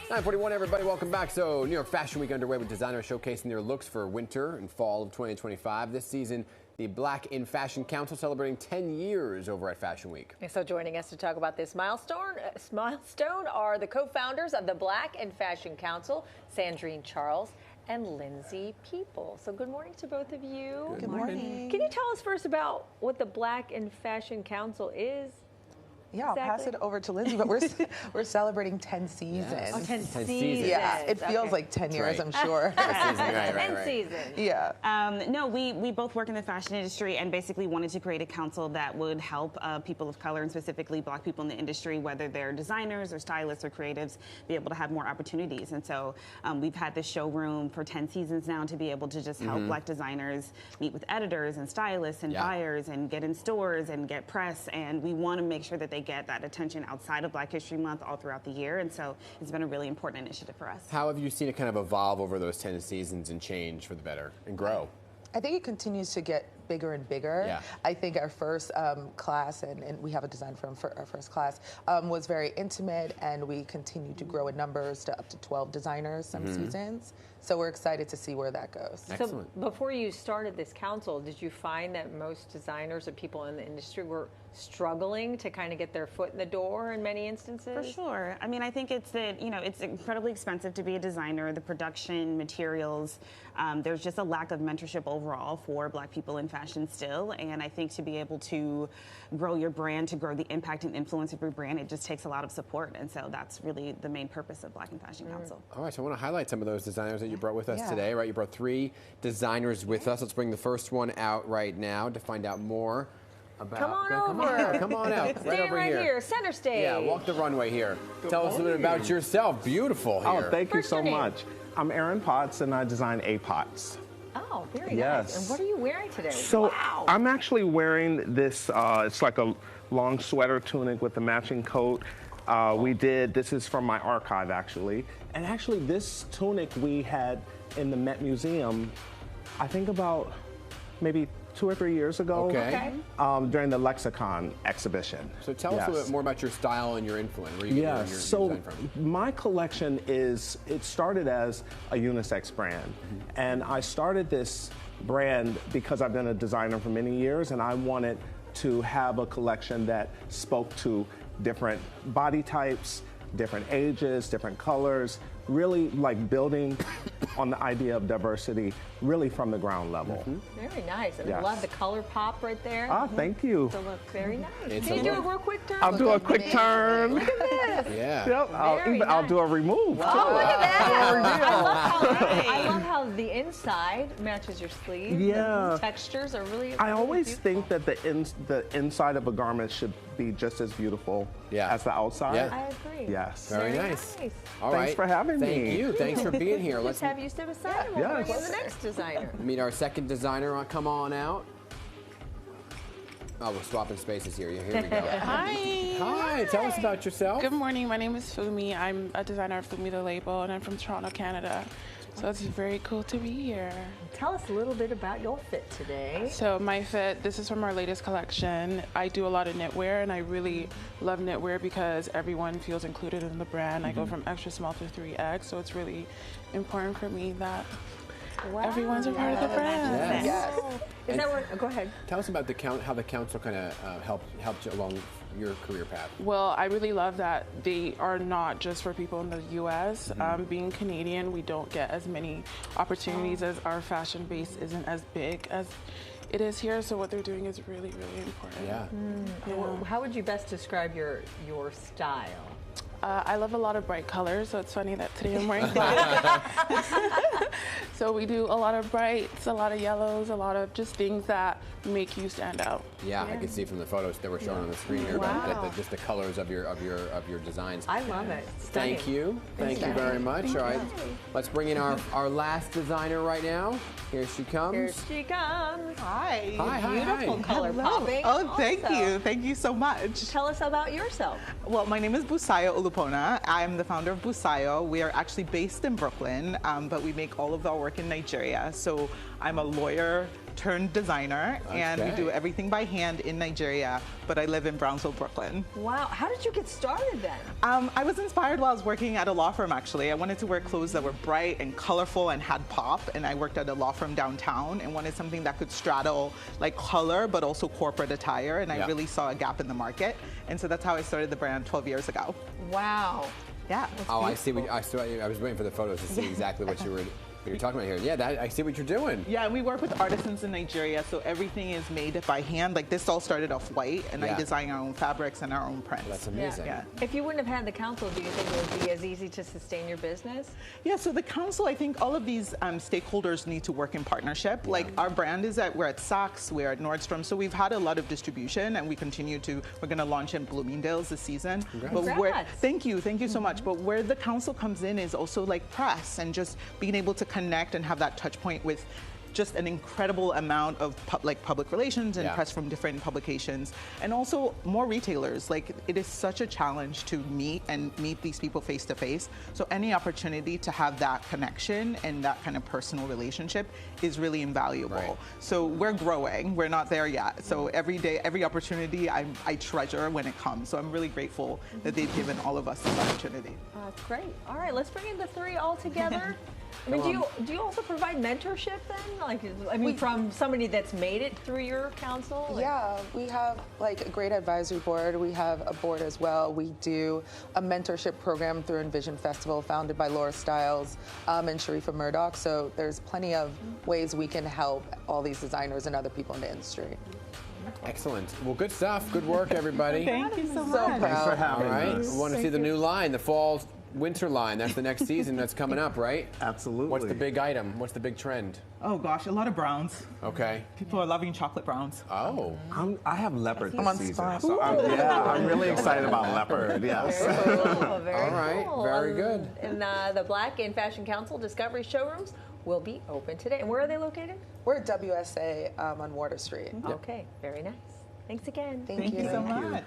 9:41, everybody, welcome back. So, New York Fashion Week underway with designers showcasing their looks for winter and fall of 2025. This season, the Black in Fashion Council celebrating 10 years over at Fashion Week. And so joining us to talk about this milestone are the co-founders of the Black in Fashion Council, Sandrine Charles and Lindsay People. So good morning to both of you. Good morning. Can you tell us first about what the Black in Fashion Council is? Yeah, I'll pass it over to Lindsay, but we're celebrating 10 seasons. Yes. Oh, 10 seasons. Yeah, it feels like 10 years, I'm sure. 10 seasons. Yeah. No, we both work in the fashion industry and basically wanted to create a council that would help people of color and specifically Black people in the industry, whether they're designers or stylists or creatives, be able to have more opportunities. And so we've had this showroom for 10 seasons now to be able to just help Black designers meet with editors and stylists and buyers and get in stores and get press. And we want to make sure that they get that attention outside of Black History Month all throughout the year. And so it's been a really important initiative for us. How have you seen it kind of evolve over those 10 seasons and change for the better and grow? I think it continues to get bigger and bigger. Yeah. I think our first class, and we have a design firm for our first class, was very intimate, and we continue to grow in numbers to up to 12 designers some seasons. So we're excited to see where that goes. Excellent. So before you started this council, did you find that most designers or people in the industry were struggling to kind of get their foot in the door in many instances? For sure. I mean, I think it's that, it's incredibly expensive to be a designer, the production, materials. There's just a lack of mentorship overall for Black people in fashion still. And I think to be able to grow your brand, to grow the impact and influence of your brand, it just takes a lot of support. And so that's really the main purpose of Black in Fashion Council. All right, so I want to highlight some of those designers that you brought with us today, right? You brought 3 designers with us. Let's bring the first one out right now to find out more about. Come on over. Come on out. Stand over right here. here, center stage. Yeah, walk the runway here. Tell us a little bit about yourself. Beautiful here. Oh, thank you First so your name. much. I'm Aaron Potts, and I design A-Pots. Oh, very Yes. nice. And what are you wearing today? So wow. I'm actually wearing this, it's like a long sweater tunic with a matching coat. This is from my archive, actually. And actually, this tunic we had in the Met Museum, I think about maybe 2 or 3 years ago. Okay. During the Lexicon exhibition. So tell us a little bit more about your style and your influence. Where you get your so design from? my collection it started as a unisex brand. And I started this brand because I've been a designer for many years, and I wanted to have a collection that spoke to different body types, different ages, different colors, really like building on the idea of diversity really from the ground level. Very nice. And I Yes. love the color pop right there. Ah, thank you. So look very nice. It's Can a you do a look. real quick turn? I'll do a quick turn. Look at this. Yeah. Yep, Very I'll nice. do a remove. Oh, look at that. Yeah. I love how the inside matches your sleeve. Yeah. The textures are really I really always beautiful. think that the inside of a garment should be just as beautiful as the outside. Yeah. I agree. Yes. Very nice. All Thanks right. for having Thank me. you. Thanks for being here. Let's have you step aside and we'll Yes. bring in the next designer. meet our second designer. Come on out. Oh, we're swapping spaces here. Here we go. Hi. Hi. Tell us about yourself. Good morning. My name is Fumi. I'm a designer of Fumi the Label, and I'm from Toronto, Canada. So it's very cool to be here. Tell us a little bit about your fit today. So my fit, this is from our latest collection. I do a lot of knitwear, and I really love knitwear because everyone feels included in the brand. I go from extra small to 3X, so it's really important for me that everyone's a part of the brand. Yes. Is that what? Go ahead. Tell us about how the council kind of helped you along your career path. Well, I really love that they are not just for people in the U.S. Being Canadian, we don't get as many opportunities as our fashion base isn't as big as it is here. So what they're doing is really, really important. Yeah. How would you best describe your style? I love a lot of bright colors, so it's funny that today I'm wearing black. So we do a lot of brights, a lot of yellows, a lot of just things that make you stand out. Yeah, I can see from the photos that we're showing on the screen here, but just the colors of your designs. I love it. Stunning. Thank you very much. All right, let's bring in our last designer right now. Here she comes. Here she comes. Hi. Hi. Beautiful color popping. Oh, thank also. you. Thank you so much. Tell us about yourself. Well, my name is Busayo Ulupona. I'm the founder of Busayo. We are actually based in Brooklyn, but we make all of our work in Nigeria. So I'm a lawyer turned designer, and we do everything by hand in Nigeria, but I live in Brownsville, Brooklyn. Wow. How did you get started then? I was inspired while I was working at a law firm, actually. I wanted to wear clothes that were bright and colorful and had pop, and I worked at a law firm downtown and wanted something that could straddle like color but also corporate attire, and I really saw a gap in the market, and so that's how I started the brand 12 years ago. Wow. Yeah. Oh, I see. I was waiting for the photos to see exactly what you're talking about here. Yeah, I see what you're doing. Yeah, and we work with artisans in Nigeria, so everything is made by hand. Like this all started off white, and I design our own fabrics and our own prints. That's amazing. Yeah. If you wouldn't have had the council, do you think it would be as easy to sustain your business? Yeah, so the council, I think all of these stakeholders need to work in partnership. Like our brand is we're at Saks, we're at Nordstrom, so we've had a lot of distribution, and we're going to launch in Bloomingdale's this season. Congrats. Thank you so much. But where the council comes in is also like press and just being able to connect and have that touch point with just an incredible amount of public relations and press from different publications, and also more retailers. Like it is such a challenge to meet these people face to face. So any opportunity to have that connection and that kind of personal relationship is really invaluable. Right. So we're growing. We're not there yet. So every day, every opportunity I treasure when it comes. So I'm really grateful that they've given all of us this opportunity. That's great. All right, let's bring in the three all together. I mean, do you also provide mentorship then? Like, I mean, from somebody that's made it through your council? Like, yeah, we have like a great advisory board. We have a board as well. We do a mentorship program through Envision Festival, founded by Laura Stiles and Sharifa Murdoch. So there's plenty of ways we can help all these designers and other people in the industry. Excellent. Well, good stuff. Good work, everybody. Thank you so much. So proud. Thanks for having All right. us. We want to see the new line, the fall winter line. That's the next season that's coming up, right? Absolutely. What's the big item? What's the big trend? Oh gosh, a lot of browns. Okay. People are loving chocolate browns. Oh. I have leopard I'm this on season, spot. so I'm really excited about leopard. Yes. Very cool. Very All right. cool. Very good. And the Black in Fashion Council Discovery showrooms will be open today. And where are they located? We're at WSA on Water Street. Okay. Very nice. Thanks again. Thank you So much.